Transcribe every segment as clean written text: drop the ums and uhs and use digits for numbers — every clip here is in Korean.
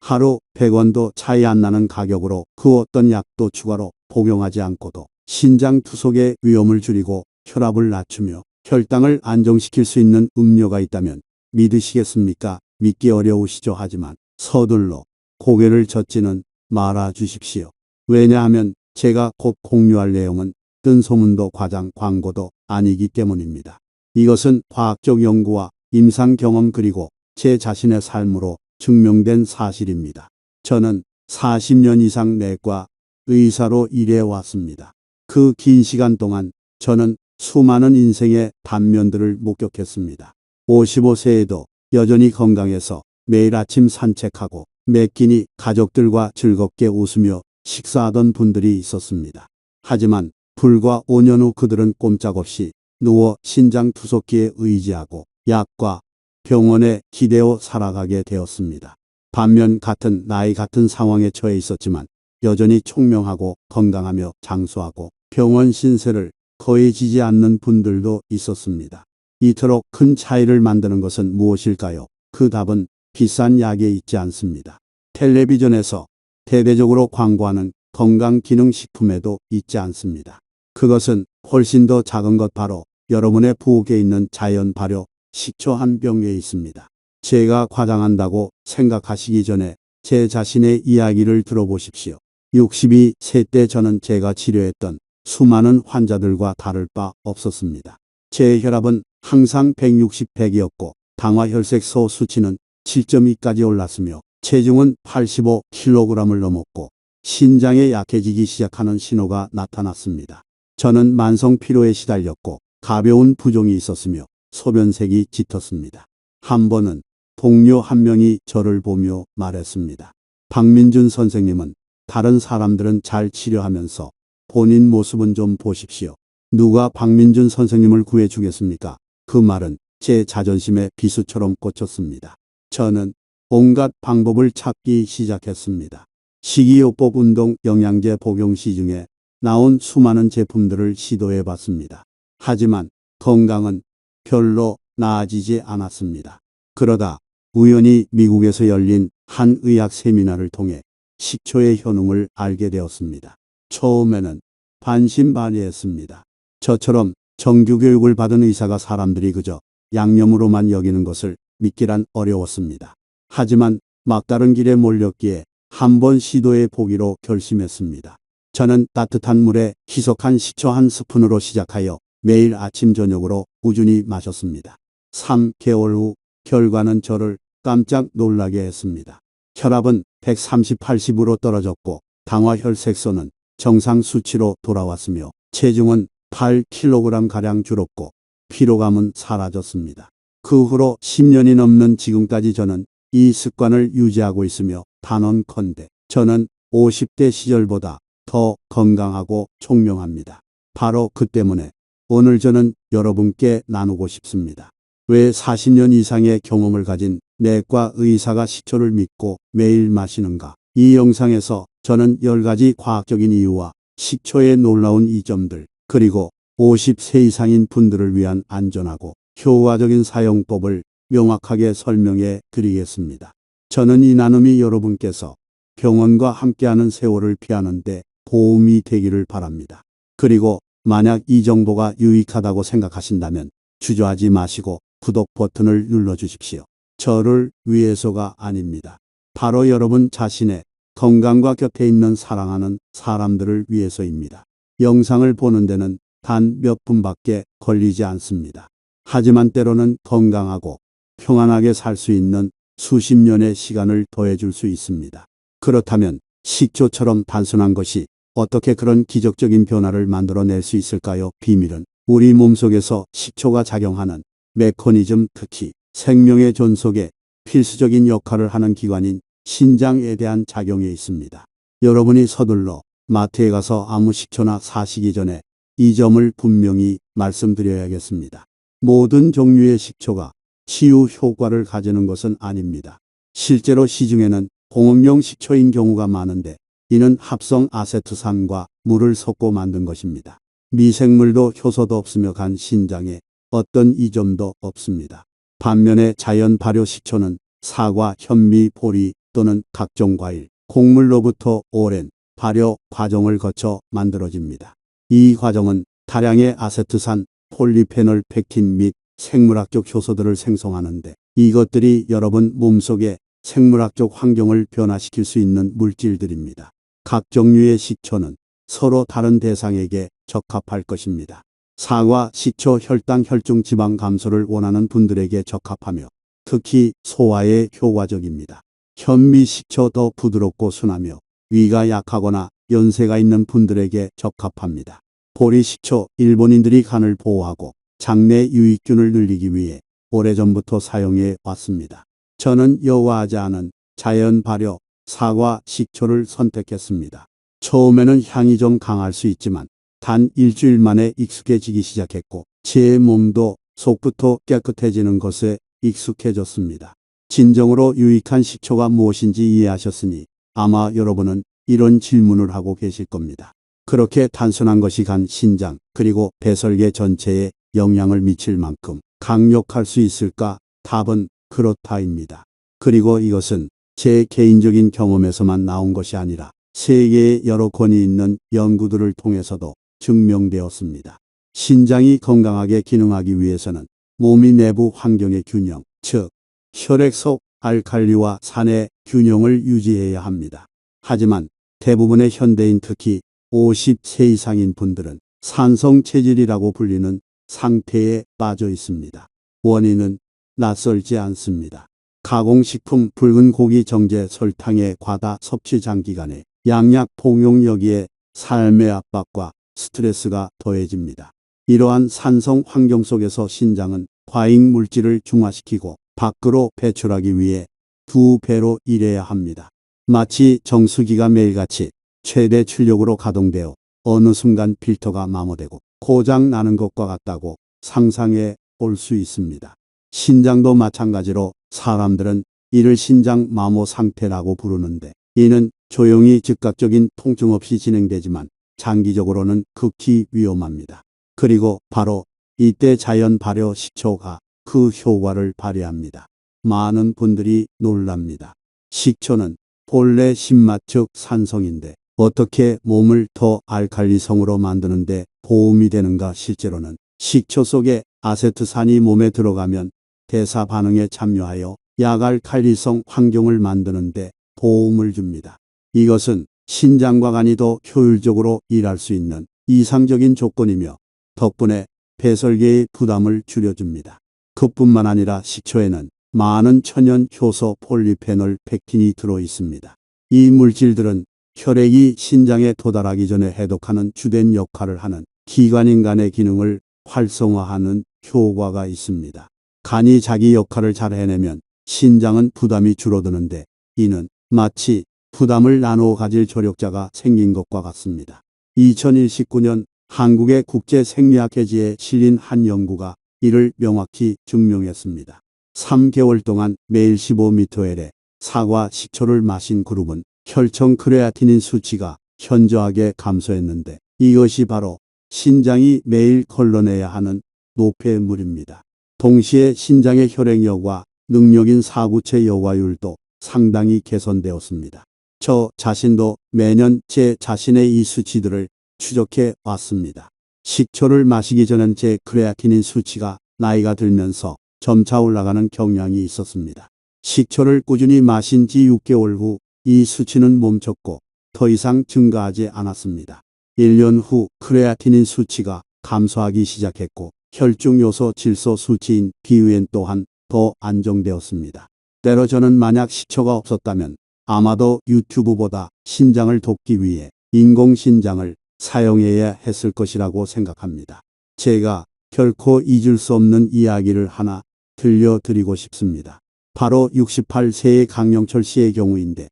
하루 100원도 차이 안 나는 가격으로 그 어떤 약도 추가로 복용하지 않고도 신장 투석의 위험을 줄이고 혈압을 낮추며 혈당을 안정시킬 수 있는 음료가 있다면 믿으시겠습니까? 믿기 어려우시죠? 하지만 서둘러 고개를 젓지는 말아 주십시오. 왜냐하면 제가 곧 공유할 내용은 뜬 소문도 과장 광고도 아니기 때문입니다. 이것은 과학적 연구와 임상 경험 그리고 제 자신의 삶으로 증명된 사실입니다. 저는 40년 이상 내과 의사로 일해 왔습니다. 그 긴 시간 동안 저는 수많은 인생의 단면들을 목격했습니다. 55세에도 여전히 건강해서 매일 아침 산책하고 매 끼니 가족들과 즐겁게 웃으며 식사하던 분들이 있었습니다. 하지만 불과 5년 후 그들은 꼼짝없이 누워 신장 투석기에 의지하고 약과 병원에 기대어 살아가게 되었습니다. 반면 나이 같은 상황에 처해 있었지만 여전히 총명하고 건강하며 장수하고 병원 신세를 거의 지지 않는 분들도 있었습니다. 이토록 큰 차이를 만드는 것은 무엇일까요? 그 답은 비싼 약에 있지 않습니다. 텔레비전에서 대대적으로 광고하는 건강기능식품에도 있지 않습니다. 그것은 훨씬 더 작은 것 바로 여러분의 부엌에 있는 자연 발효 식초 한 병에 있습니다. 제가 과장한다고 생각하시기 전에 제 자신의 이야기를 들어보십시오. 62세 때 저는 제가 치료했던 수많은 환자들과 다를 바 없었습니다. 제 혈압은 항상 160, 100이었고 당화혈색소 수치는 7.2까지 올랐으며 체중은 85kg을 넘었고 신장에 약해지기 시작하는 신호가 나타났습니다. 저는 만성 피로에 시달렸고 가벼운 부종이 있었으며 소변색이 짙었습니다. 한 번은 동료 한 명이 저를 보며 말했습니다. 박민준 선생님은 다른 사람들은 잘 치료하면서 본인 모습은 좀 보십시오. 누가 박민준 선생님을 구해주겠습니까? 그 말은 제 자존심에 비수처럼 꽂혔습니다. 저는 온갖 방법을 찾기 시작했습니다. 식이요법, 운동, 영양제 복용 시중에 나온 수많은 제품들을 시도해봤습니다. 하지만 건강은 별로 나아지지 않았습니다. 그러다 우연히 미국에서 열린 한 의학 세미나를 통해 식초의 효능을 알게 되었습니다. 처음에는 반신반의했습니다. 저처럼 정규교육을 받은 의사가 사람들이 그저 양념으로만 여기는 것을 믿기란 어려웠습니다. 하지만 막다른 길에 몰렸기에 한번 시도해 보기로 결심했습니다. 저는 따뜻한 물에 희석한 식초 한 스푼으로 시작하여 매일 아침 저녁으로 꾸준히 마셨습니다. 3개월 후 결과는 저를 깜짝 놀라게 했습니다. 혈압은 130, 80으로 떨어졌고 당화혈색소는 정상 수치로 돌아왔으며 체중은 8kg가량 줄었고 피로감은 사라졌습니다. 그 후로 10년이 넘는 지금까지 저는 이 습관을 유지하고 있으며 단언컨대 저는 50대 시절보다 더 건강하고 총명합니다. 바로 그 때문에 오늘 저는 여러분께 나누고 싶습니다. 왜 40년 이상의 경험을 가진 내과 의사가 식초를 믿고 매일 마시는가? 이 영상에서 저는 10가지 과학적인 이유와 식초의 놀라운 이점들, 그리고 50세 이상인 분들을 위한 안전하고 효과적인 사용법을 명확하게 설명해 드리겠습니다. 저는 이 나눔이 여러분께서 병원과 함께하는 세월을 피하는 데 도움이 되기를 바랍니다. 그리고 만약 이 정보가 유익하다고 생각하신다면 주저하지 마시고 구독 버튼을 눌러주십시오. 저를 위해서가 아닙니다. 바로 여러분 자신의 건강과 곁에 있는 사랑하는 사람들을 위해서입니다. 영상을 보는 데는 단 몇 분밖에 걸리지 않습니다. 하지만 때로는 건강하고 평안하게 살 수 있는 수십 년의 시간을 더해줄 수 있습니다. 그렇다면 식초처럼 단순한 것이 어떻게 그런 기적적인 변화를 만들어낼 수 있을까요? 비밀은 우리 몸속에서 식초가 작용하는 메커니즘, 특히 생명의 존속에 필수적인 역할을 하는 기관인 신장에 대한 작용에 있습니다. 여러분이 서둘러 마트에 가서 아무 식초나 사시기 전에 이 점을 분명히 말씀드려야겠습니다. 모든 종류의 식초가 치유 효과를 가지는 것은 아닙니다. 실제로 시중에는 공업용 식초인 경우가 많은데 이는 합성 아세트산과 물을 섞고 만든 것입니다. 미생물도 효소도 없으며 간 신장에 어떤 이점도 없습니다. 반면에 자연 발효 식초는 사과, 현미, 보리, 또는 각종 과일, 곡물로부터 오랜 발효 과정을 거쳐 만들어집니다. 이 과정은 다량의 아세트산, 폴리페놀, 펙틴 및 생물학적 효소들을 생성하는데 이것들이 여러분 몸속의 생물학적 환경을 변화시킬 수 있는 물질들입니다. 각 종류의 식초는 서로 다른 대상에게 적합할 것입니다. 사과, 식초, 혈당, 혈중 지방 감소를 원하는 분들에게 적합하며 특히 소화에 효과적입니다. 현미 식초 더 부드럽고 순하며 위가 약하거나 연세가 있는 분들에게 적합합니다. 보리 식초, 일본인들이 간을 보호하고 장내 유익균을 늘리기 위해 오래전부터 사용해 왔습니다. 저는 여과하지 않은 자연 발효 사과 식초를 선택했습니다. 처음에는 향이 좀 강할 수 있지만 단 일주일 만에 익숙해지기 시작했고 제 몸도 속부터 깨끗해지는 것에 익숙해졌습니다. 진정으로 유익한 식초가 무엇인지 이해하셨으니 아마 여러분은 이런 질문을 하고 계실 겁니다. 그렇게 단순한 것이 간, 신장, 그리고 배설계 전체에 영향을 미칠 만큼 강력할 수 있을까? 답은 그렇다입니다. 그리고 이것은 제 개인적인 경험에서만 나온 것이 아니라 세계의 여러 권위 있는 연구들을 통해서도 증명되었습니다. 신장이 건강하게 기능하기 위해서는 몸이 내부 환경의 균형, 즉 혈액 속 알칼리와 산의 균형을 유지해야 합니다. 하지만 대부분의 현대인, 특히 50세 이상인 분들은 산성 체질이라고 불리는 상태에 빠져 있습니다. 원인은 낯설지 않습니다. 가공식품, 붉은 고기, 정제, 설탕의 과다 섭취, 장기간의 양약 복용, 여기에 삶의 압박과 스트레스가 더해집니다. 이러한 산성 환경 속에서 신장은 과잉 물질을 중화시키고 밖으로 배출하기 위해 2배로 일해야 합니다. 마치 정수기가 매일같이 최대 출력으로 가동되어 어느 순간 필터가 마모되고 고장 나는 것과 같다고 상상해 볼 수 있습니다. 신장도 마찬가지로 사람들은 이를 신장 마모 상태라고 부르는데 이는 조용히 즉각적인 통증 없이 진행되지만 장기적으로는 극히 위험합니다. 그리고 바로 이때 자연 발효 식초가 그 효과를 발휘합니다. 많은 분들이 놀랍니다. 식초는 본래 신맛 즉 산성인데 어떻게 몸을 더 알칼리성으로 만드는데 도움이 되는가? 실제로는 식초 속에 아세트산이 몸에 들어가면 대사 반응에 참여하여 약알칼리성 환경을 만드는데 도움을 줍니다. 이것은 신장과 간이 더 효율적으로 일할 수 있는 이상적인 조건이며 덕분에 배설계의 부담을 줄여줍니다. 그뿐만 아니라 식초에는 많은 천연 효소, 폴리페놀, 펙틴이 들어 있습니다. 이 물질들은 혈액이 신장에 도달하기 전에 해독하는 주된 역할을 하는 기관인 간의 기능을 활성화하는 효과가 있습니다. 간이 자기 역할을 잘 해내면 신장은 부담이 줄어드는데 이는 마치 부담을 나누어 가질 조력자가 생긴 것과 같습니다. 2019년 한국의 국제생리학회지에 실린 한 연구가 이를 명확히 증명했습니다. 3개월 동안 매일 15ml의 사과 식초를 마신 그룹은 혈청 크레아티닌 수치가 현저하게 감소했는데 이것이 바로 신장이 매일 걸러내야 하는 노폐물입니다. 동시에 신장의 혈액력과 능력인 사구체 여과율도 상당히 개선되었습니다. 저 자신도 매년 제 자신의 이 수치들을 추적해 왔습니다. 식초를 마시기 전엔 제 크레아티닌 수치가 나이가 들면서 점차 올라가는 경향이 있었습니다. 식초를 꾸준히 마신 지 6개월 후 이 수치는 멈췄고 더 이상 증가하지 않았습니다. 1년 후 크레아티닌 수치가 감소하기 시작했고 혈중 요소 질소 수치인 BUN 또한 더 안정되었습니다. 때로 저는 만약 식초가 없었다면 아마도 유튜브보다 신장을 돕기 위해 인공신장을 사용해야 했을 것이라고 생각합니다. 제가 결코 잊을 수 없는 이야기를 하나 들려드리고 싶습니다. 바로 68세의 강영철 씨의 경우인데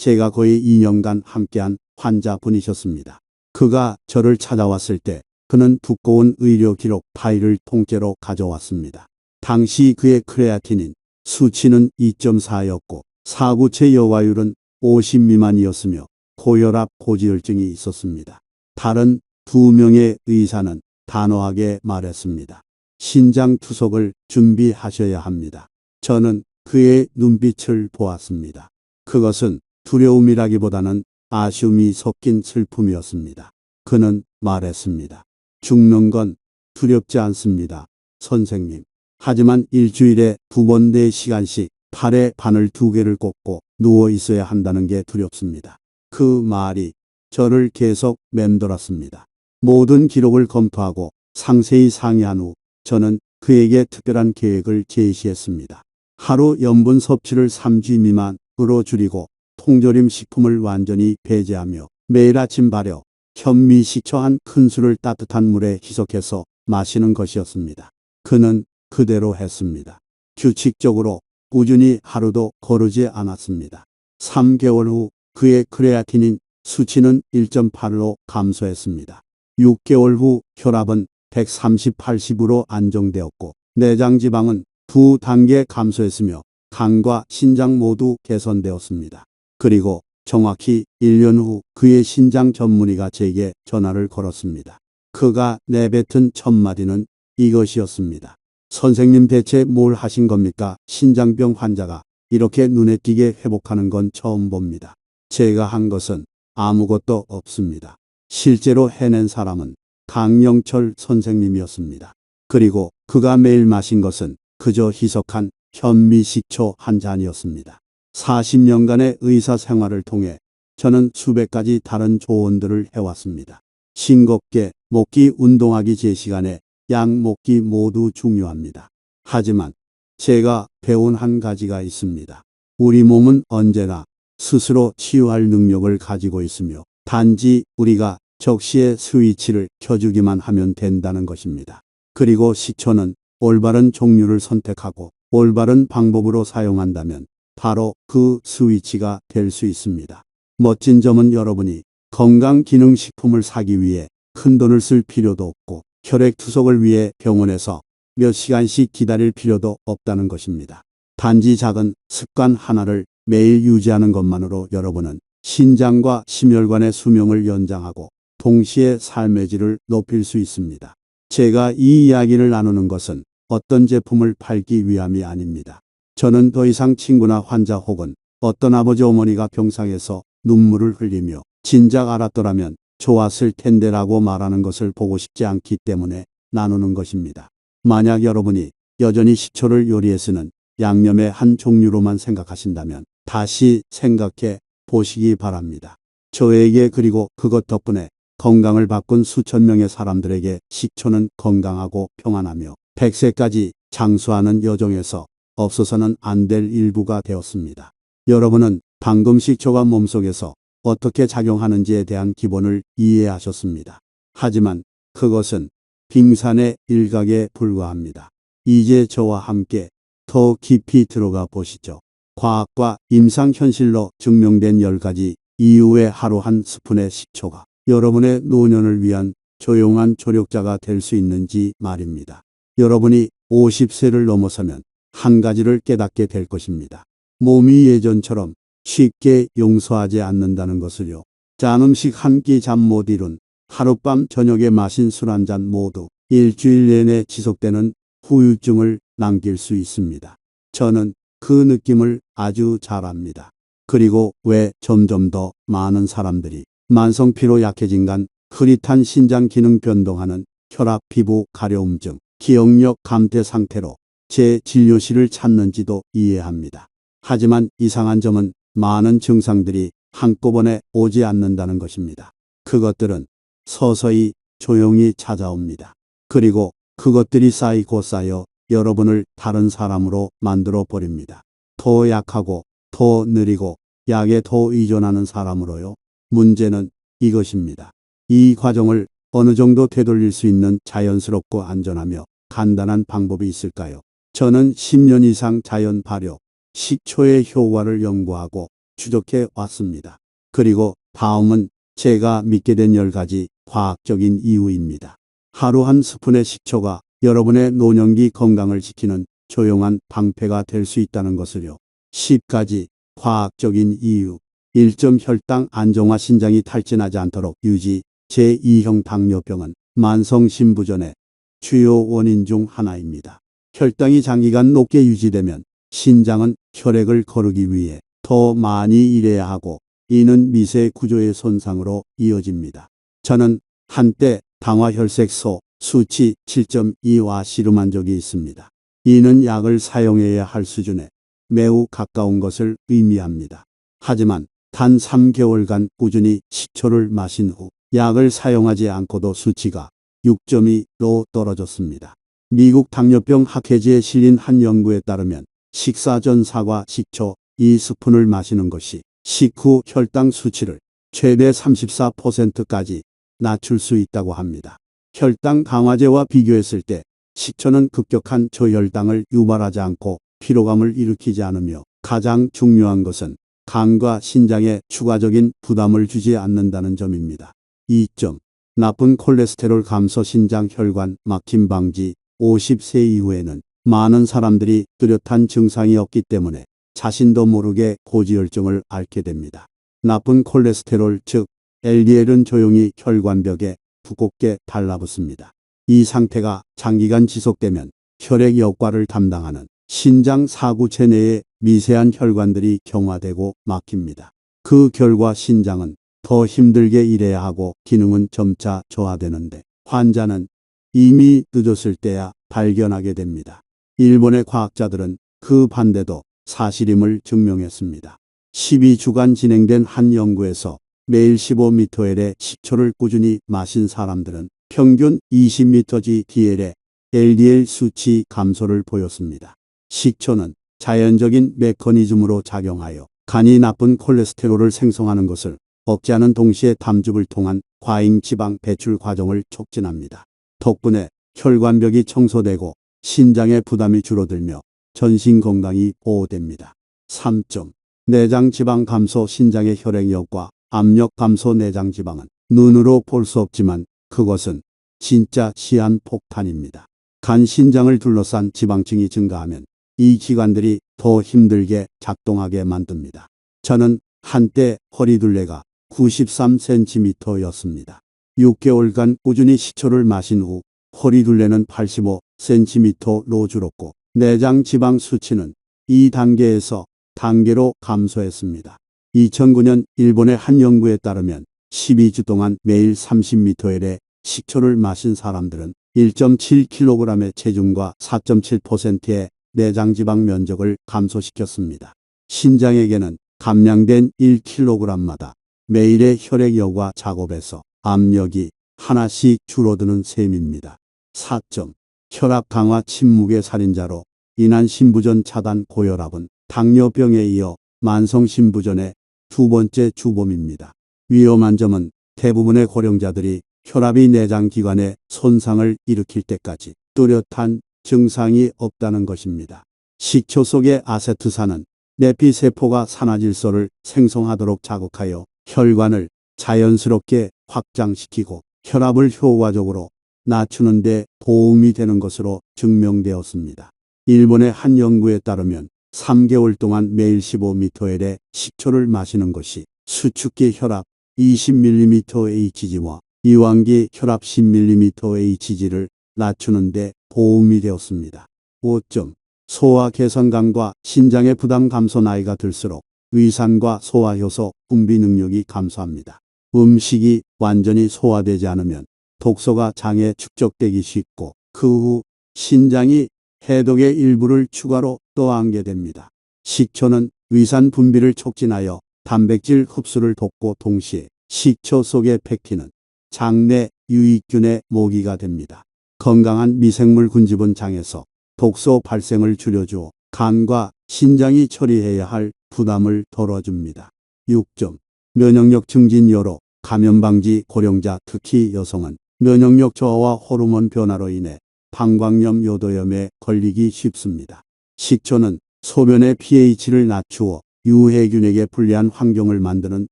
제가 거의 2년간 함께한 환자분이셨습니다. 그가 저를 찾아왔을 때 그는 두꺼운 의료 기록 파일을 통째로 가져왔습니다. 당시 그의 크레아티닌 수치는 2.4였고 사구체 여과율은 50 미만이었으며 고혈압, 고지혈증이 있었습니다. 다른 2명의 의사는 단호하게 말했습니다. 신장 투석을 준비하셔야 합니다. 저는 그의 눈빛을 보았습니다. 그것은 두려움이라기보다는 아쉬움이 섞인 슬픔이었습니다. 그는 말했습니다. 죽는 건 두렵지 않습니다, 선생님. 하지만 일주일에 2번 4시간씩 팔에 바늘 2개를 꽂고 누워 있어야 한다는 게 두렵습니다. 그 말이 저를 계속 맴돌았습니다. 모든 기록을 검토하고 상세히 상의한 후 저는 그에게 특별한 계획을 제시했습니다. 하루 염분 섭취를 3g 미만으로 줄이고 통조림 식품을 완전히 배제하며 매일 아침 발효, 현미식초 한 큰술을 따뜻한 물에 희석해서 마시는 것이었습니다. 그는 그대로 했습니다. 규칙적으로 꾸준히 하루도 거르지 않았습니다. 3개월 후 그의 크레아틴인 수치는 1.8로 감소했습니다. 6개월 후 혈압은 130/80으로 안정되었고 내장 지방은 2단계 감소했으며 간과 신장 모두 개선되었습니다. 그리고 정확히 1년 후 그의 신장 전문의가 제게 전화를 걸었습니다. 그가 내뱉은 첫 마디는 이것이었습니다. 선생님, 대체 뭘 하신 겁니까? 신장병 환자가 이렇게 눈에 띄게 회복하는 건 처음 봅니다. 제가 한 것은 아무것도 없습니다. 실제로 해낸 사람은 강영철 선생님이었습니다. 그리고 그가 매일 마신 것은 그저 희석한 현미식초 한 잔이었습니다. 40년간의 의사 생활을 통해 저는 수백 가지 다른 조언들을 해왔습니다. 싱겁게 먹기, 운동하기, 제 시간에 약 먹기 모두 중요합니다. 하지만 제가 배운 한 가지가 있습니다. 우리 몸은 언제나 스스로 치유할 능력을 가지고 있으며 단지 우리가 적시에 스위치를 켜주기만 하면 된다는 것입니다. 그리고 식초는 올바른 종류를 선택하고 올바른 방법으로 사용한다면 바로 그 스위치가 될 수 있습니다. 멋진 점은 여러분이 건강기능식품을 사기 위해 큰돈을 쓸 필요도 없고 혈액투석을 위해 병원에서 몇 시간씩 기다릴 필요도 없다는 것입니다. 단지 작은 습관 하나를 매일 유지하는 것만으로 여러분은 신장과 심혈관의 수명을 연장하고 동시에 삶의 질을 높일 수 있습니다. 제가 이 이야기를 나누는 것은 어떤 제품을 팔기 위함이 아닙니다. 저는 더 이상 친구나 환자 혹은 어떤 아버지 어머니가 병상에서 눈물을 흘리며 진작 알았더라면 좋았을 텐데라고 말하는 것을 보고 싶지 않기 때문에 나누는 것입니다. 만약 여러분이 여전히 식초를 요리에 쓰는 양념의 한 종류로만 생각하신다면 다시 생각해 보시기 바랍니다. 저에게 그리고 그것 덕분에 건강을 바꾼 수천 명의 사람들에게 식초는 건강하고 평안하며 100세까지 장수하는 여정에서 없어서는 안 될 일부가 되었습니다. 여러분은 방금 식초가 몸속에서 어떻게 작용하는지에 대한 기본을 이해하셨습니다. 하지만 그것은 빙산의 일각에 불과합니다. 이제 저와 함께 더 깊이 들어가 보시죠. 과학과 임상현실로 증명된 10가지 이후에 하루 한 스푼의 식초가 여러분의 노년을 위한 조용한 조력자가 될 수 있는지 말입니다. 여러분이 50세를 넘어서면 한 가지를 깨닫게 될 것입니다. 몸이 예전처럼 쉽게 용서하지 않는다는 것을요. 짠 음식 한 끼, 잠 못 이룬 하룻밤, 저녁에 마신 술 한 잔 모두 일주일 내내 지속되는 후유증을 남길 수 있습니다. 저는 그 느낌을 아주 잘 압니다. 그리고 왜 점점 더 많은 사람들이 만성피로, 약해진 간, 흐릿한 신장 기능 변동하는 혈압, 피부 가려움증, 기억력 감퇴 상태로 제 진료실을 찾는지도 이해합니다. 하지만 이상한 점은 많은 증상들이 한꺼번에 오지 않는다는 것입니다. 그것들은 서서히 조용히 찾아옵니다. 그리고 그것들이 쌓이고 쌓여 여러분을 다른 사람으로 만들어 버립니다. 더 약하고 더 느리고 약에 더 의존하는 사람으로요. 문제는 이것입니다. 이 과정을 어느 정도 되돌릴 수 있는 자연스럽고 안전하며 간단한 방법이 있을까요? 저는 10년 이상 자연 발효, 식초의 효과를 연구하고 추적해 왔습니다. 그리고 다음은 제가 믿게 된 10가지 과학적인 이유입니다. 하루 한 스푼의 식초가 여러분의 노년기 건강을 지키는 조용한 방패가 될 수 있다는 것을요. 10가지 과학적인 이유. 1점 혈당 안정화, 신장이 탈진하지 않도록 유지. 제2형 당뇨병은 만성심부전의 주요 원인 중 하나입니다. 혈당이 장기간 높게 유지되면 신장은 혈액을 거르기 위해 더 더 많이 일해야 하고 이는 미세 구조의 손상으로 이어집니다. 저는 한때 당화혈색소 수치 7.2와 씨름한 적이 있습니다. 이는 약을 사용해야 할 수준에 매우 가까운 것을 의미합니다. 하지만 단 3개월간 꾸준히 식초를 마신 후 약을 사용하지 않고도 수치가 6.2로 떨어졌습니다. 미국 당뇨병 학회지에 실린 한 연구에 따르면 식사 전 사과 식초 2스푼을 마시는 것이 식후 혈당 수치를 최대 34%까지 낮출 수 있다고 합니다. 혈당 강화제와 비교했을 때 식초는 급격한 저혈당을 유발하지 않고 피로감을 일으키지 않으며 가장 중요한 것은 간과 신장에 추가적인 부담을 주지 않는다는 점입니다. 2점. 나쁜 콜레스테롤 감소 신장 혈관 막힘 방지 50세 이후에는 많은 사람들이 뚜렷한 증상이 없기 때문에 자신도 모르게 고지혈증을 앓게 됩니다. 나쁜 콜레스테롤 즉 LDL은 조용히 혈관벽에 두껍게 달라붙습니다. 이 상태가 장기간 지속되면 혈액 역할을 담당하는 신장 사구체 내의 미세한 혈관들이 경화되고 막힙니다. 그 결과 신장은 더 힘들게 일해야 하고 기능은 점차 저하되는데 환자는 이미 늦었을 때야 발견하게 됩니다. 일본의 과학자들은 그 반대도 사실임을 증명했습니다. 12주간 진행된 한 연구에서 매일 15ml의 식초를 꾸준히 마신 사람들은 평균 20mg/dl의 LDL 수치 감소를 보였습니다. 식초는 자연적인 메커니즘으로 작용하여 간이 나쁜 콜레스테롤을 생성하는 것을 억제하는 동시에 담즙을 통한 과잉 지방 배출 과정을 촉진합니다. 덕분에 혈관벽이 청소되고 신장의 부담이 줄어들며 전신 건강이 보호됩니다. 3점. 내장 지방 감소 신장의 혈액력과 압력 감소 내장 지방은 눈으로 볼 수 없지만 그것은 진짜 시한 폭탄입니다. 간 신장을 둘러싼 지방층이 증가하면 이 기관들이 더 힘들게 작동하게 만듭니다. 저는 한때 허리둘레가 93cm였습니다. 6개월간 꾸준히 식초를 마신 후 허리둘레는 85cm로 줄었고 내장 지방 수치는 2단계에서 단계로 감소했습니다. 2009년 일본의 한 연구에 따르면 12주 동안 매일 30ml의 식초를 마신 사람들은 1.7kg의 체중과 4.7%의 내장지방 면적을 감소시켰습니다. 신장에게는 감량된 1kg마다 매일의 혈액 여과 작업에서 압력이 하나씩 줄어드는 셈입니다. 4점. 혈압 강화 침묵의 살인자로 인한 신부전 차단 고혈압은 당뇨병에 이어 만성신부전의 두 번째 주범입니다. 위험한 점은 대부분의 고령자들이 혈압이 내장기관에 손상을 일으킬 때까지 뚜렷한 증상이 없다는 것입니다. 식초 속의 아세트산은 내피세포가 산화질소를 생성하도록 자극하여 혈관을 자연스럽게 확장시키고 혈압을 효과적으로 낮추는 데 도움이 되는 것으로 증명되었습니다. 일본의 한 연구에 따르면 3개월 동안 매일 15ml의 식초를 마시는 것이 수축기 혈압 20mmHg와 이완기 혈압 10mmHg를 낮추는 데 도움이 되었습니다. 5점. 소화 개선감과 신장의 부담 감소. 나이가 들수록 위산과 소화효소 분비 능력이 감소합니다. 음식이 완전히 소화되지 않으면 독소가 장에 축적되기 쉽고 그 후 신장이 해독의 일부를 추가로 떠안게 됩니다. 식초는 위산 분비를 촉진하여 단백질 흡수를 돕고 동시에 식초 속의 펙틴은 장내 유익균의 모기가 됩니다. 건강한 미생물 군집은 장에서 독소 발생을 줄여주어 간과 신장이 처리해야 할 부담을 덜어줍니다. 6점. 면역력 증진 여로 감염 방지. 고령자 특히 여성은 면역력 저하와 호르몬 변화로 인해 방광염 요도염에 걸리기 쉽습니다. 식초는 소변의 pH를 낮추어 유해균에게 불리한 환경을 만드는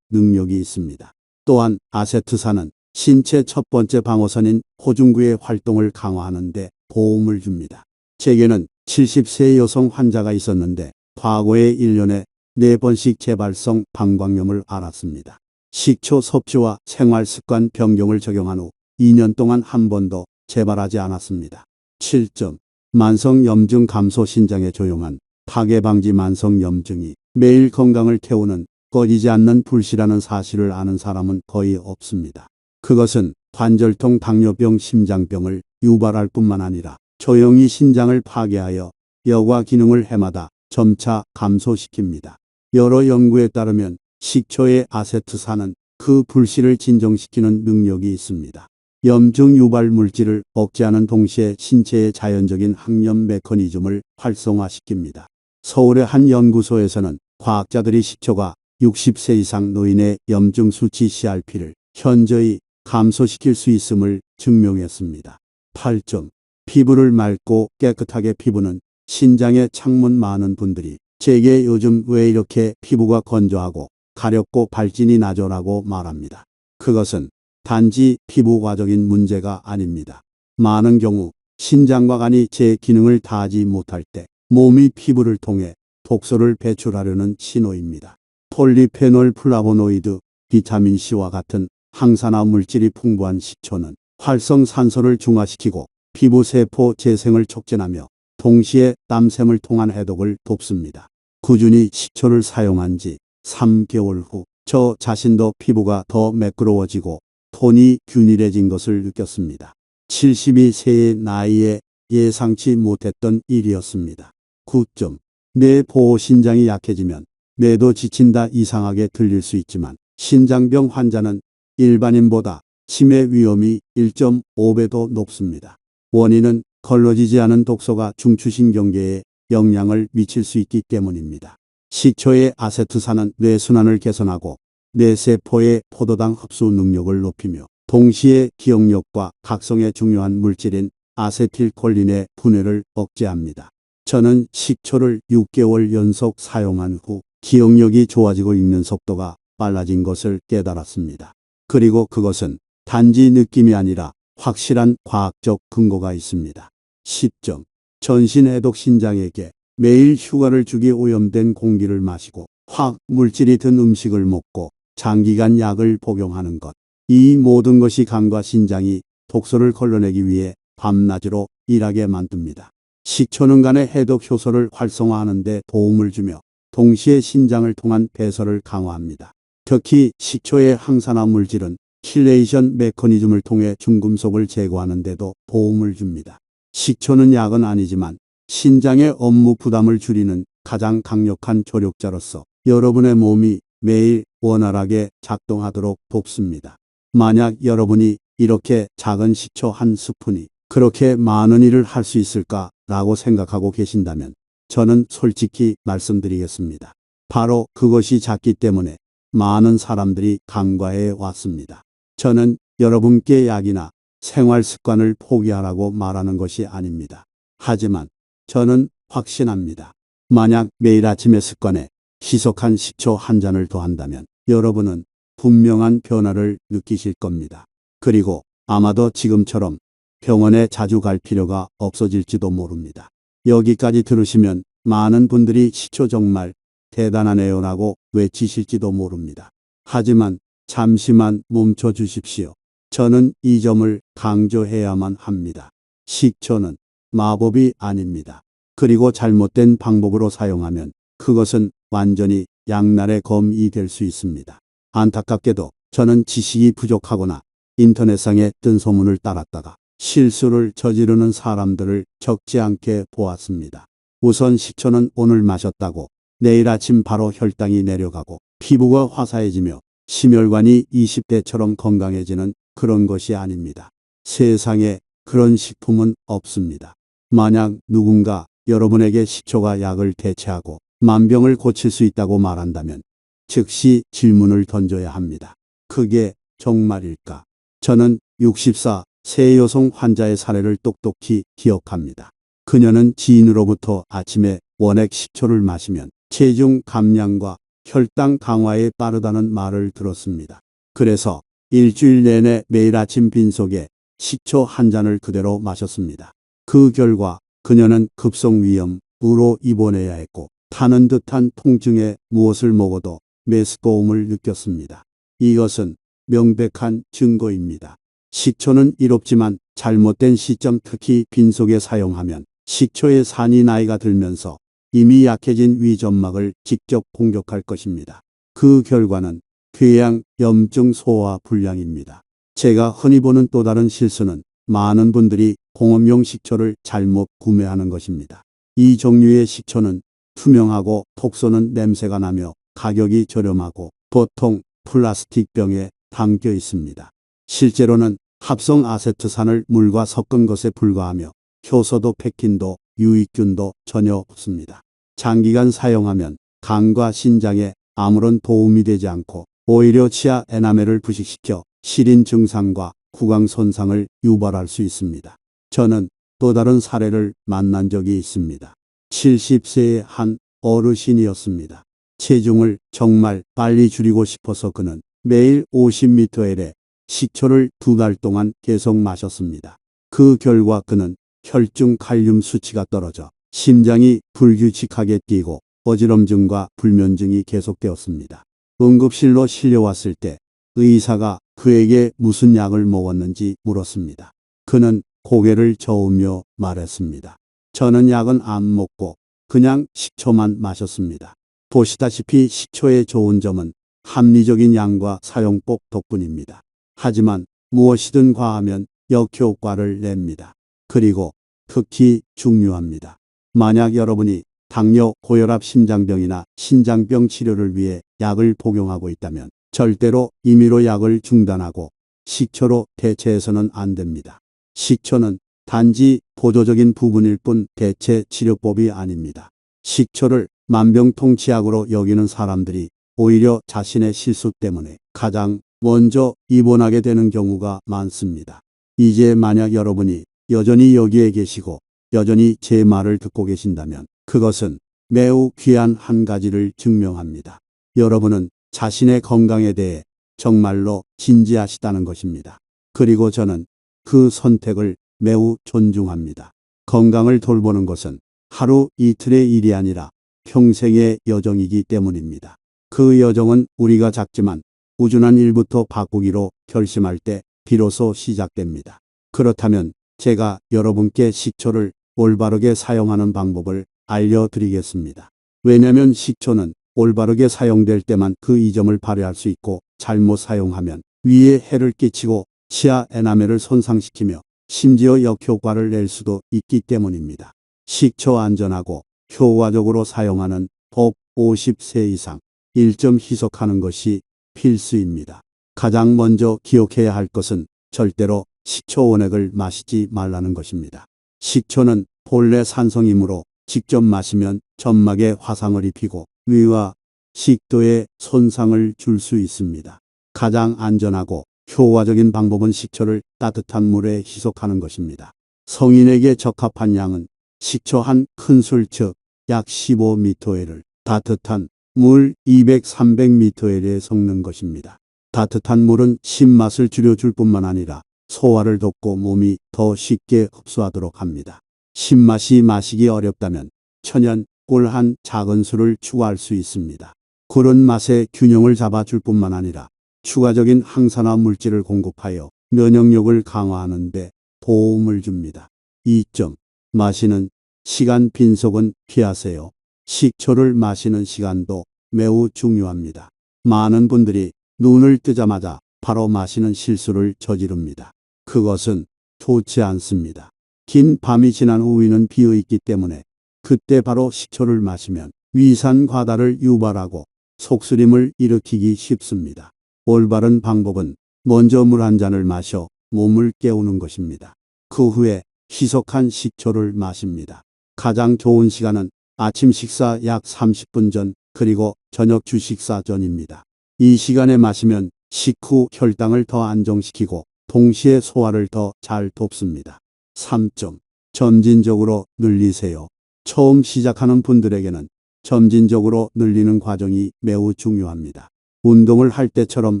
능력이 있습니다. 또한 아세트산은 신체 첫 번째 방어선인 호중구의 활동을 강화하는 데 도움을 줍니다. 제게는 70세 여성 환자가 있었는데 과거에 1년에 4번씩 재발성 방광염을 앓았습니다. 식초 섭취와 생활습관 변경을 적용한 후 2년 동안 한 번도 재발하지 않았습니다. 7점. 만성염증 감소. 신장의 조용한 파괴 방지. 만성염증이 매일 건강을 태우는 꺼지지 않는 불씨라는 사실을 아는 사람은 거의 없습니다. 그것은 관절통, 당뇨병, 심장병을 유발할 뿐만 아니라 조용히 신장을 파괴하여 여과 기능을 해마다 점차 감소시킵니다. 여러 연구에 따르면 식초의 아세트산은 그 불씨를 진정시키는 능력이 있습니다. 염증 유발 물질을 억제하는 동시에 신체의 자연적인 항염 메커니즘을 활성화시킵니다. 서울의 한 연구소에서는 과학자들이 식초가 60세 이상 노인의 염증 수치 CRP를 현저히 감소시킬 수 있음을 증명했습니다. 8점. 피부를 맑고 깨끗하게. 피부는 신장의 창문. 많은 분들이 제게 요즘 왜 이렇게 피부가 건조하고 가렵고 발진이 나죠라고 말합니다. 그것은 단지 피부과적인 문제가 아닙니다. 많은 경우 신장과 간이 제 기능을 다하지 못할 때 몸이 피부를 통해 독소를 배출하려는 신호입니다. 폴리페놀, 플라보노이드, 비타민C와 같은 항산화 물질이 풍부한 식초는 활성산소를 중화시키고 피부세포 재생을 촉진하며 동시에 땀샘을 통한 해독을 돕습니다. 꾸준히 식초를 사용한 지 3개월 후 저 자신도 피부가 더 매끄러워지고 톤이 균일해진 것을 느꼈습니다. 72세의 나이에 예상치 못했던 일이었습니다. 9점. 뇌 보호. 신장이 약해지면 뇌도 지친다. 이상하게 들릴 수 있지만 신장병 환자는 일반인보다 치매 위험이 1.5배도 높습니다. 원인은 걸러지지 않은 독소가 중추신경계에 영향을 미칠 수 있기 때문입니다. 식초의 아세트산은 뇌순환을 개선하고 뇌세포의 포도당 흡수 능력을 높이며 동시에 기억력과 각성에 중요한 물질인 아세틸콜린의 분해를 억제합니다. 저는 식초를 6개월 연속 사용한 후 기억력이 좋아지고 읽는 속도가 빨라진 것을 깨달았습니다. 그리고 그것은 단지 느낌이 아니라 확실한 과학적 근거가 있습니다. 10점. 전신해독. 신장에게 매일 휴가를 주기. 오염된 공기를 마시고 화학 물질이 든 음식을 먹고 장기간 약을 복용하는 것. 이 모든 것이 간과 신장이 독소를 걸러내기 위해 밤낮으로 일하게 만듭니다. 식초는 간의 해독 효소를 활성화하는 데 도움을 주며 동시에 신장을 통한 배설을 강화합니다. 특히 식초의 항산화 물질은 킬레이션 메커니즘을 통해 중금속을 제거하는 데도 도움을 줍니다. 식초는 약은 아니지만 신장의 업무 부담을 줄이는 가장 강력한 조력자로서 여러분의 몸이 매일 원활하게 작동하도록 돕습니다. 만약 여러분이 이렇게 작은 식초 한 스푼이 그렇게 많은 일을 할 수 있을까라고 생각하고 계신다면 저는 솔직히 말씀드리겠습니다. 바로 그것이 작기 때문에 많은 사람들이 간과해 왔습니다. 저는 여러분께 약이나 생활 습관을 포기하라고 말하는 것이 아닙니다. 하지만 저는 확신합니다. 만약 매일 아침의 습관에 희석한 식초 한 잔을 더한다면 여러분은 분명한 변화를 느끼실 겁니다. 그리고 아마도 지금처럼 병원에 자주 갈 필요가 없어질지도 모릅니다. 여기까지 들으시면 많은 분들이 식초 정말 대단하네요라고 외치실지도 모릅니다. 하지만 잠시만 멈춰 주십시오. 저는 이 점을 강조해야만 합니다. 식초는 마법이 아닙니다. 그리고 잘못된 방법으로 사용하면 그것은 완전히 양날의 검이 될 수 있습니다. 안타깝게도 저는 지식이 부족하거나 인터넷상에 뜬 소문을 따랐다가 실수를 저지르는 사람들을 적지 않게 보았습니다. 우선 식초는 오늘 마셨다고 내일 아침 바로 혈당이 내려가고 피부가 화사해지며 심혈관이 20대처럼 건강해지는 그런 것이 아닙니다. 세상에 그런 식품은 없습니다. 만약 누군가 여러분에게 식초가 약을 대체하고 만병을 고칠 수 있다고 말한다면 즉시 질문을 던져야 합니다. 그게 정말일까? 저는 64세 여성 환자의 사례를 똑똑히 기억합니다. 그녀는 지인으로부터 아침에 원액 식초를 마시면 체중 감량과 혈당 강화에 빠르다는 말을 들었습니다. 그래서 일주일 내내 매일 아침 빈속에 식초 한 잔을 그대로 마셨습니다. 그 결과 그녀는 급성위염으로 입원해야 했고 타는 듯한 통증에 무엇을 먹어도 메스꺼움을 느꼈습니다. 이것은 명백한 증거입니다. 식초는 이롭지만 잘못된 시점, 특히 빈속에 사용하면 식초의 산이 나이가 들면서 이미 약해진 위점막을 직접 공격할 것입니다. 그 결과는 궤양, 염증, 소화 불량입니다. 제가 흔히 보는 또 다른 실수는 많은 분들이 공업용 식초를 잘못 구매하는 것입니다. 이 종류의 식초는 투명하고 톡 쏘는 냄새가 나며 가격이 저렴하고 보통 플라스틱 병에 담겨 있습니다. 실제로는 합성 아세트산을 물과 섞은 것에 불과하며 효소도 펙틴도 유익균도 전혀 없습니다. 장기간 사용하면 간과 신장에 아무런 도움이 되지 않고 오히려 치아 에나멜을 부식시켜 시린 증상과 구강 손상을 유발할 수 있습니다. 저는 또 다른 사례를 만난 적이 있습니다. 70세의 한 어르신이었습니다. 체중을 정말 빨리 줄이고 싶어서 그는 매일 50ml의 식초를 2달 동안 계속 마셨습니다. 그 결과 그는 혈중 칼륨 수치가 떨어져 심장이 불규칙하게 뛰고 어지럼증과 불면증이 계속되었습니다. 응급실로 실려왔을 때 의사가 그에게 무슨 약을 먹었는지 물었습니다. 그는 고개를 저으며 말했습니다. 저는 약은 안 먹고 그냥 식초만 마셨습니다. 보시다시피 식초의 좋은 점은 합리적인 양과 사용법 덕분입니다. 하지만 무엇이든 과하면 역효과를 냅니다. 그리고 특히 중요합니다. 만약 여러분이 당뇨, 고혈압, 심장병이나 신장병 치료를 위해 약을 복용하고 있다면 절대로 임의로 약을 중단하고 식초로 대체해서는 안 됩니다. 식초는 단지 보조적인 부분일 뿐 대체 치료법이 아닙니다. 식초를 만병통치약으로 여기는 사람들이 오히려 자신의 실수 때문에 가장 먼저 입원하게 되는 경우가 많습니다. 이제 만약 여러분이 여전히 여기에 계시고 여전히 제 말을 듣고 계신다면 그것은 매우 귀한 한 가지를 증명합니다. 여러분은 자신의 건강에 대해 정말로 진지하시다는 것입니다. 그리고 저는 그 선택을 매우 존중합니다. 건강을 돌보는 것은 하루 이틀의 일이 아니라 평생의 여정이기 때문입니다. 그 여정은 우리가 작지만 꾸준한 일부터 바꾸기로 결심할 때 비로소 시작됩니다. 그렇다면 제가 여러분께 식초를 올바르게 사용하는 방법을 알려드리겠습니다. 왜냐하면 식초는 올바르게 사용될 때만 그 이점을 발휘할 수 있고 잘못 사용하면 위에 해를 끼치고 치아 에나멜을 손상시키며 심지어 역효과를 낼 수도 있기 때문입니다. 식초 안전하고 효과적으로 사용하는 법 50세 이상 1점 희석하는 것이 필수입니다. 가장 먼저 기억해야 할 것은 절대로 식초 원액을 마시지 말라는 것입니다. 식초는 본래 산성이므로 직접 마시면 점막에 화상을 입히고 위와 식도에 손상을 줄 수 있습니다. 가장 안전하고 효과적인 방법은 식초를 따뜻한 물에 희석하는 것입니다. 성인에게 적합한 양은 식초 한 큰술 즉 약 15ml를 따뜻한 물 200-300ml에 섞는 것입니다. 따뜻한 물은 신맛을 줄여줄 뿐만 아니라 소화를 돕고 몸이 더 쉽게 흡수하도록 합니다. 신맛이 마시기 어렵다면 천연 꿀 한 작은 술을 추가할 수 있습니다. 꿀은 맛의 균형을 잡아줄 뿐만 아니라 추가적인 항산화 물질을 공급하여 면역력을 강화하는 데 도움을 줍니다. 2점. 마시는 시간 빈속은 피하세요. 식초를 마시는 시간도 매우 중요합니다. 많은 분들이 눈을 뜨자마자 바로 마시는 실수를 저지릅니다. 그것은 좋지 않습니다. 긴 밤이 지난 후 위는 비어있기 때문에 그때 바로 식초를 마시면 위산 과다를 유발하고 속쓰림을 일으키기 쉽습니다. 올바른 방법은 먼저 물 한 잔을 마셔 몸을 깨우는 것입니다. 그 후에 희석한 식초를 마십니다. 가장 좋은 시간은 아침 식사 약 30분 전 그리고 저녁 주식사 전입니다. 이 시간에 마시면 식후 혈당을 더 안정시키고 동시에 소화를 더 잘 돕습니다. 3점. 점진적으로 늘리세요. 처음 시작하는 분들에게는 점진적으로 늘리는 과정이 매우 중요합니다. 운동을 할 때처럼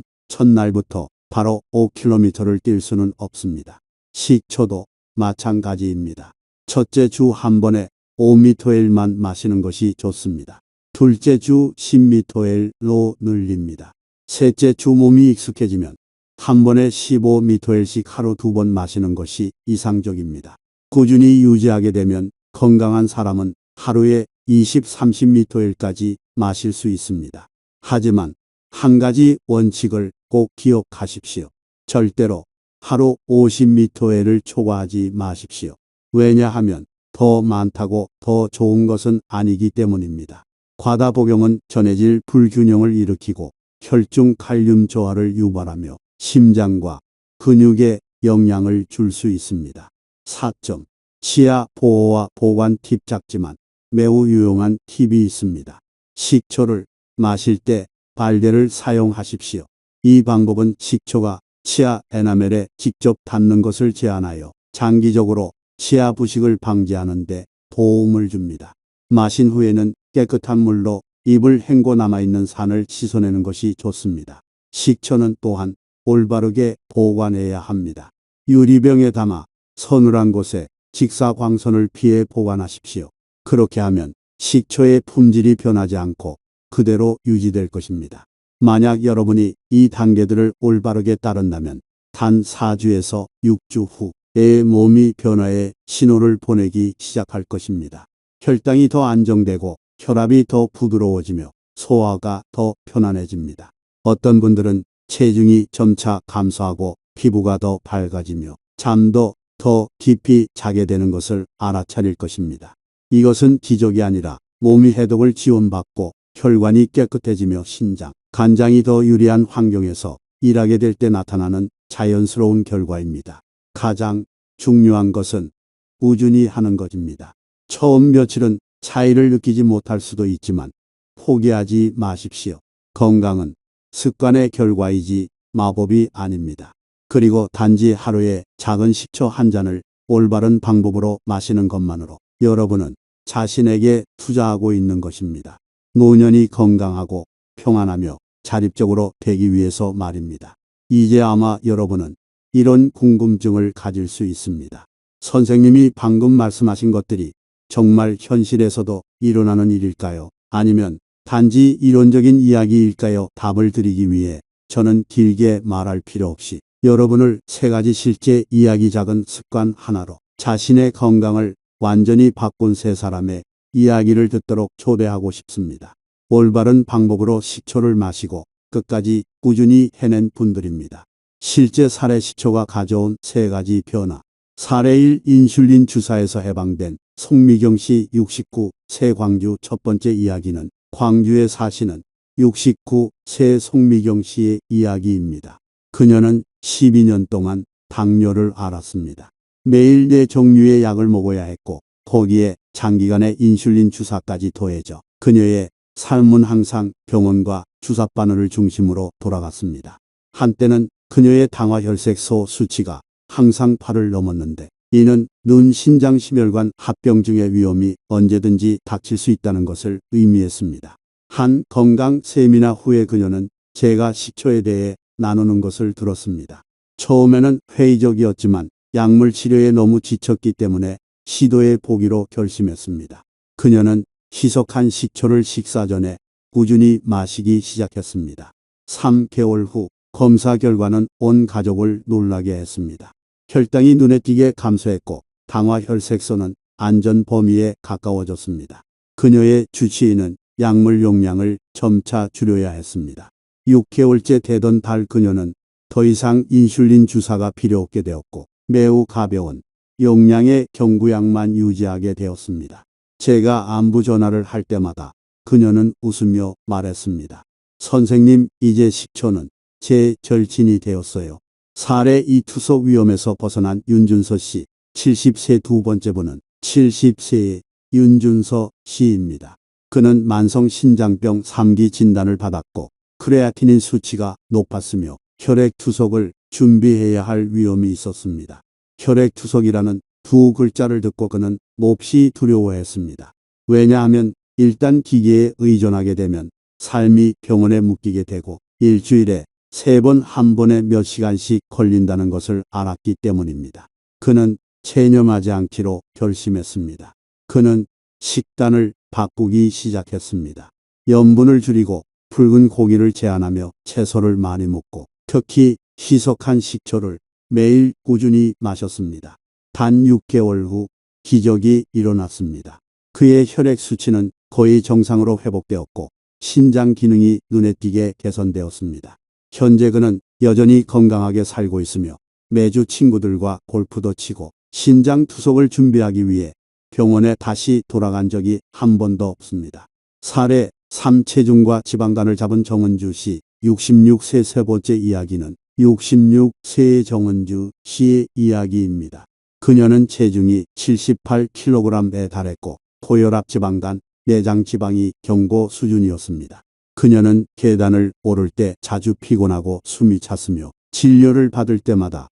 첫날부터 바로 5km를 뛸 수는 없습니다. 식초도 마찬가지입니다. 첫째 주 한 번에 5ml만 마시는 것이 좋습니다. 둘째 주 10ml로 늘립니다. 셋째 주 몸이 익숙해지면 한 번에 15ml씩 하루 2번 마시는 것이 이상적입니다. 꾸준히 유지하게 되면 건강한 사람은 하루에 20, 30ml까지 마실 수 있습니다. 하지만 한 가지 원칙을 꼭 기억하십시오. 절대로 하루 50ml를 초과하지 마십시오. 왜냐하면 더 많다고 더 좋은 것은 아니기 때문입니다. 과다 복용은 전해질 불균형을 일으키고 혈중 칼륨 저하를 유발하며 심장과 근육에 영향을 줄 수 있습니다. 4점. 치아 보호와 보관 팁 작지만 매우 유용한 팁이 있습니다. 식초를 마실 때 발대를 사용하십시오. 이 방법은 식초가 치아 에나멜에 직접 닿는 것을 제한하여 장기적으로 치아 부식을 방지하는 데 도움을 줍니다. 마신 후에는 깨끗한 물로 입을 헹궈 남아있는 산을 씻어내는 것이 좋습니다. 식초는 또한 올바르게 보관해야 합니다. 유리병에 담아 서늘한 곳에 직사광선을 피해 보관하십시오. 그렇게 하면 식초의 품질이 변하지 않고 그대로 유지될 것입니다. 만약 여러분이 이 단계들을 올바르게 따른다면 단 4주에서 6주 후에 몸이 변화의 신호를 보내기 시작할 것입니다. 혈당이 더 안정되고 혈압이 더 부드러워지며 소화가 더 편안해집니다. 어떤 분들은 체중이 점차 감소하고 피부가 더 밝아지며 잠도 더 깊이 자게 되는 것을 알아차릴 것입니다. 이것은 기적이 아니라 몸이 해독을 지원받고 혈관이 깨끗해지며 신장, 간장이 더 유리한 환경에서 일하게 될 때 나타나는 자연스러운 결과입니다. 가장 중요한 것은 꾸준히 하는 것입니다. 처음 며칠은 차이를 느끼지 못할 수도 있지만 포기하지 마십시오. 건강은 습관의 결과이지 마법이 아닙니다. 그리고 단지 하루에 작은 식초 한 잔을 올바른 방법으로 마시는 것만으로 여러분은 자신에게 투자하고 있는 것입니다. 노년이 건강하고 평안하며 자립적으로 되기 위해서 말입니다. 이제 아마 여러분은 이런 궁금증을 가질 수 있습니다. 선생님이 방금 말씀하신 것들이 정말 현실에서도 일어나는 일일까요? 아니면 단지 이론적인 이야기일까요? 답을 드리기 위해 저는 길게 말할 필요 없이 여러분을 3가지 실제 이야기 작은 습관 하나로 자신의 건강을 완전히 바꾼 3사람의 이야기를 듣도록 초대하고 싶습니다. 올바른 방법으로 식초를 마시고 끝까지 꾸준히 해낸 분들입니다. 실제 사례 식초가 가져온 3가지 변화. 사례 1. 인슐린 주사에서 해방된 송미경 씨 69세 광주. 첫 번째 이야기는 광주에 사시는 69세 송미경 씨의 이야기입니다. 그녀는 12년 동안 당뇨를 앓았습니다. 매일 4종류의 약을 먹어야 했고 거기에 장기간의 인슐린 주사까지 더해져 그녀의 삶은 항상 병원과 주사바늘을 중심으로 돌아갔습니다. 한때는 그녀의 당화혈색소 수치가 항상 8을 넘었는데 이는 눈 신장심혈관 합병증의 위험이 언제든지 닥칠 수 있다는 것을 의미했습니다. 한 건강 세미나 후에 그녀는 제가 식초에 대해 나누는 것을 들었습니다. 처음에는 회의적이었지만 약물 치료에 너무 지쳤기 때문에 시도해 보기로 결심했습니다. 그녀는 희석한 식초를 식사 전에 꾸준히 마시기 시작했습니다. 3개월 후 검사 결과는 온 가족을 놀라게 했습니다. 혈당이 눈에 띄게 감소했고 당화혈색소는 안전 범위에 가까워졌습니다. 그녀의 주치의는 약물 용량을 점차 줄여야 했습니다. 6개월째 되던 달 그녀는 더 이상 인슐린 주사가 필요 없게 되었고 매우 가벼운 용량의 경구약만 유지하게 되었습니다. 제가 안부 전화를 할 때마다 그녀는 웃으며 말했습니다. 선생님, 이제 식초는 제 절친이 되었어요. 사례 2. 투석 위험에서 벗어난 윤준서 씨 70세. 두 번째 분은 70세의 윤준서 씨입니다. 그는 만성신장병 3기 진단을 받았고 크레아티닌 수치가 높았으며 혈액투석을 준비해야 할 위험이 있었습니다. 혈액투석이라는 2글자를 듣고 그는 몹시 두려워했습니다. 왜냐하면 일단 기계에 의존하게 되면 삶이 병원에 묶이게 되고 일주일에 3번 한 번에 몇 시간씩 걸린다는 것을 알았기 때문입니다. 그는 체념하지 않기로 결심했습니다. 그는 식단을 바꾸기 시작했습니다. 염분을 줄이고 붉은 고기를 제한하며 채소를 많이 먹고 특히 희석한 식초를 매일 꾸준히 마셨습니다. 단 6개월 후 기적이 일어났습니다. 그의 혈액 수치는 거의 정상으로 회복되었고 신장 기능이 눈에 띄게 개선되었습니다. 현재 그는 여전히 건강하게 살고 있으며 매주 친구들과 골프도 치고 신장 투석을 준비하기 위해 병원에 다시 돌아간 적이 한 번도 없습니다. 사례 3 체중과 지방간을 잡은 정은주 씨 66세 세 번째 이야기는 66세의 정은주 씨의 이야기입니다. 그녀는 체중이 78kg에 달했고 고혈압 지방간, 내장 지방이 경고 수준이었습니다. 그녀는 계단을 오를 때 자주 피곤하고 숨이 찼으며 진료를 받을 때마다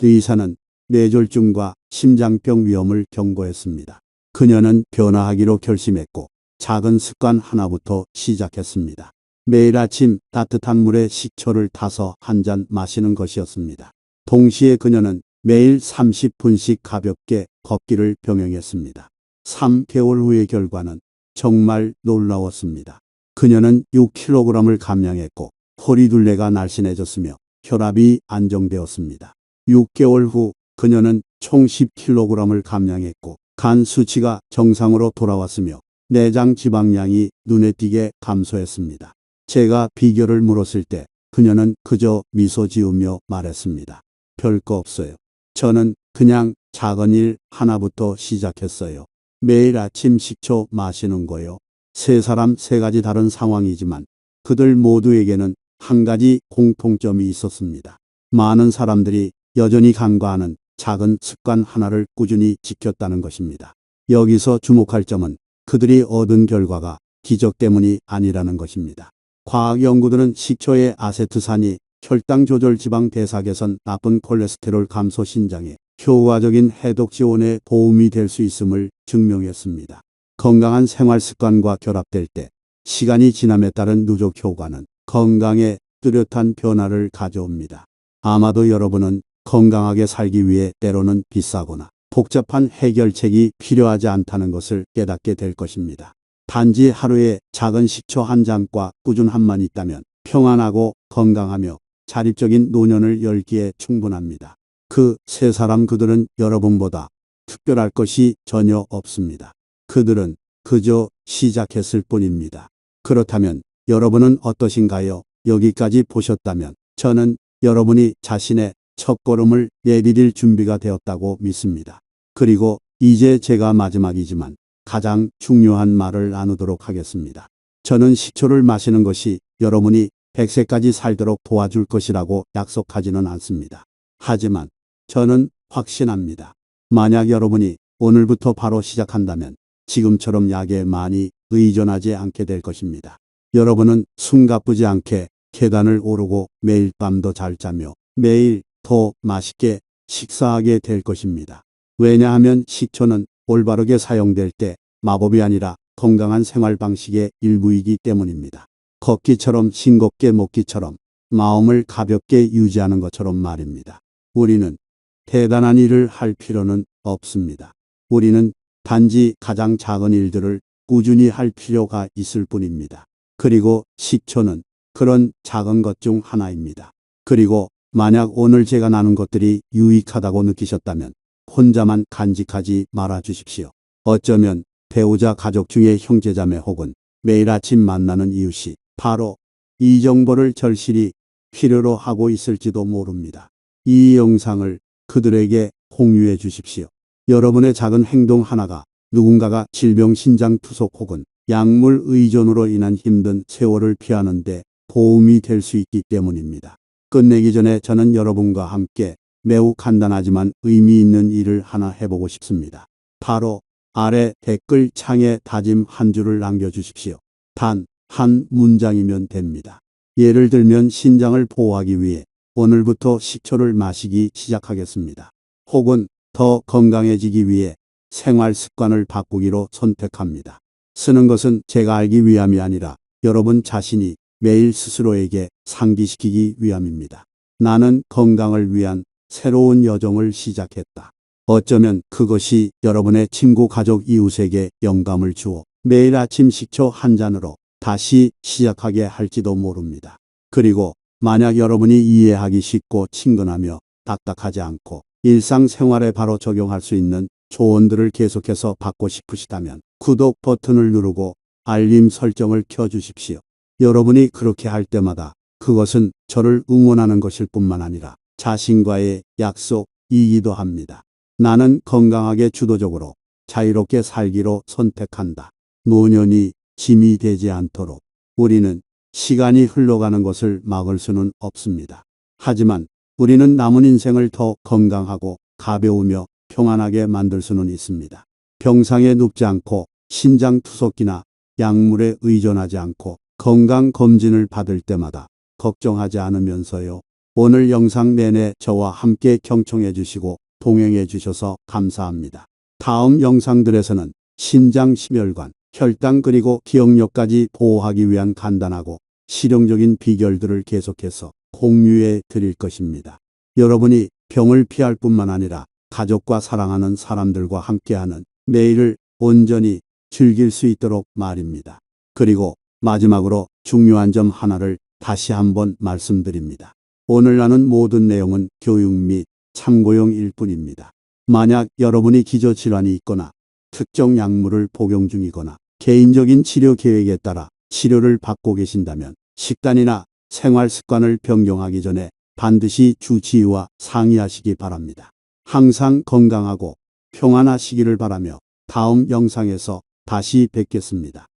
의사는 뇌졸중과 심장병 위험을 경고했습니다. 그녀는 변화하기로 결심했고 작은 습관 하나부터 시작했습니다. 매일 아침 따뜻한 물에 식초를 타서 한 잔 마시는 것이었습니다. 동시에 그녀는 매일 30분씩 가볍게 걷기를 병행했습니다. 3개월 후의 결과는 정말 놀라웠습니다. 그녀는 6kg을 감량했고 허리둘레가 날씬해졌으며 혈압이 안정되었습니다. 6개월 후 그녀는 총 10kg을 감량했고 간 수치가 정상으로 돌아왔으며 내장 지방량이 눈에 띄게 감소했습니다. 제가 비결을 물었을 때 그녀는 그저 미소 지으며 말했습니다. 별거 없어요. 저는 그냥 작은 일 하나부터 시작했어요. 매일 아침 식초 마시는 거요. 세 사람 세 가지 다른 상황이지만 그들 모두에게는 한 가지 공통점이 있었습니다. 많은 사람들이 여전히 간과하는 작은 습관 하나를 꾸준히 지켰다는 것입니다. 여기서 주목할 점은 그들이 얻은 결과가 기적 때문이 아니라는 것입니다. 과학 연구들은 식초의 아세트산이 혈당 조절, 지방 대사 개선, 나쁜 콜레스테롤 감소, 신장에 효과적인 해독 지원에 도움이 될 수 있음을 증명했습니다. 건강한 생활 습관과 결합될 때 시간이 지남에 따른 누적 효과는 건강에 뚜렷한 변화를 가져옵니다. 아마도 여러분은 건강하게 살기 위해 때로는 비싸거나 복잡한 해결책이 필요하지 않다는 것을 깨닫게 될 것입니다. 단지 하루에 작은 식초 한 잔과 꾸준함만 있다면 평안하고 건강하며 자립적인 노년을 열기에 충분합니다. 그 세 사람 그들은 여러분보다 특별할 것이 전혀 없습니다. 그들은 그저 시작했을 뿐입니다. 그렇다면 여러분은 어떠신가요? 여기까지 보셨다면 저는 여러분이 자신의 첫걸음을 내디딜 준비가 되었다고 믿습니다. 그리고 이제 제가 마지막이지만 가장 중요한 말을 나누도록 하겠습니다. 저는 식초를 마시는 것이 여러분이 100세까지 살도록 도와줄 것이라고 약속하지는 않습니다. 하지만 저는 확신합니다. 만약 여러분이 오늘부터 바로 시작한다면 지금처럼 약에 많이 의존하지 않게 될 것입니다. 여러분은 숨가쁘지 않게 계단을 오르고 매일 밤도 잘 자며 매일 더 맛있게 식사하게 될 것입니다. 왜냐하면 식초는 올바르게 사용될 때 마법이 아니라 건강한 생활 방식의 일부이기 때문입니다. 걷기처럼 싱겁게 먹기처럼 마음을 가볍게 유지하는 것처럼 말입니다. 우리는 대단한 일을 할 필요는 없습니다. 우리는 단지 가장 작은 일들을 꾸준히 할 필요가 있을 뿐입니다. 그리고 식초는 그런 작은 것 중 하나입니다. 그리고 만약 오늘 제가 나눈 것들이 유익하다고 느끼셨다면 혼자만 간직하지 말아 주십시오. 어쩌면 배우자, 가족 중에 형제자매 혹은 매일 아침 만나는 이웃이 바로 이 정보를 절실히 필요로 하고 있을지도 모릅니다. 이 영상을 그들에게 공유해 주십시오. 여러분의 작은 행동 하나가 누군가가 질병, 신장 투석 혹은 약물 의존으로 인한 힘든 세월을 피하는 데 도움이 될 수 있기 때문입니다. 끝내기 전에 저는 여러분과 함께 매우 간단하지만 의미 있는 일을 하나 해보고 싶습니다. 바로 아래 댓글 창에 다짐 한 줄을 남겨주십시오. 단 한 문장이면 됩니다. 예를 들면 신장을 보호하기 위해 오늘부터 식초를 마시기 시작하겠습니다. 혹은 더 건강해지기 위해 생활 습관을 바꾸기로 선택합니다. 쓰는 것은 제가 알기 위함이 아니라 여러분 자신이 매일 스스로에게 상기시키기 위함입니다. 나는 건강을 위한 새로운 여정을 시작했다. 어쩌면 그것이 여러분의 친구, 가족, 이웃에게 영감을 주어 매일 아침 식초 한 잔으로 다시 시작하게 할지도 모릅니다. 그리고 만약 여러분이 이해하기 쉽고 친근하며 딱딱하지 않고 일상생활에 바로 적용할 수 있는 조언들을 계속해서 받고 싶으시다면 구독 버튼을 누르고 알림 설정을 켜주십시오. 여러분이 그렇게 할 때마다 그것은 저를 응원하는 것일 뿐만 아니라 자신과의 약속이기도 합니다. 나는 건강하게 주도적으로 자유롭게 살기로 선택한다. 노년이 짐이 되지 않도록 우리는 시간이 흘러가는 것을 막을 수는 없습니다. 하지만 우리는 남은 인생을 더 건강하고 가벼우며 평안하게 만들 수는 있습니다. 병상에 눕지 않고 신장투석기나 약물에 의존하지 않고 건강검진을 받을 때마다 걱정하지 않으면서요. 오늘 영상 내내 저와 함께 경청해 주시고 동행해 주셔서 감사합니다. 다음 영상들에서는 신장 심혈관, 혈당 그리고 기억력까지 보호하기 위한 간단하고 실용적인 비결들을 계속해서 공유해 드릴 것입니다. 여러분이 병을 피할 뿐만 아니라 가족과 사랑하는 사람들과 함께하는 매일을 온전히 즐길 수 있도록 말입니다. 그리고 마지막으로 중요한 점 하나를 다시 한번 말씀드립니다. 오늘 나눈 모든 내용은 교육 및 참고용일 뿐입니다. 만약 여러분이 기저질환이 있거나 특정 약물을 복용 중이거나 개인적인 치료 계획에 따라 치료를 받고 계신다면 식단이나 생활 습관을 변경하기 전에 반드시 주치의와 상의하시기 바랍니다. 항상 건강하고 평안하시기를 바라며 다음 영상에서 다시 뵙겠습니다.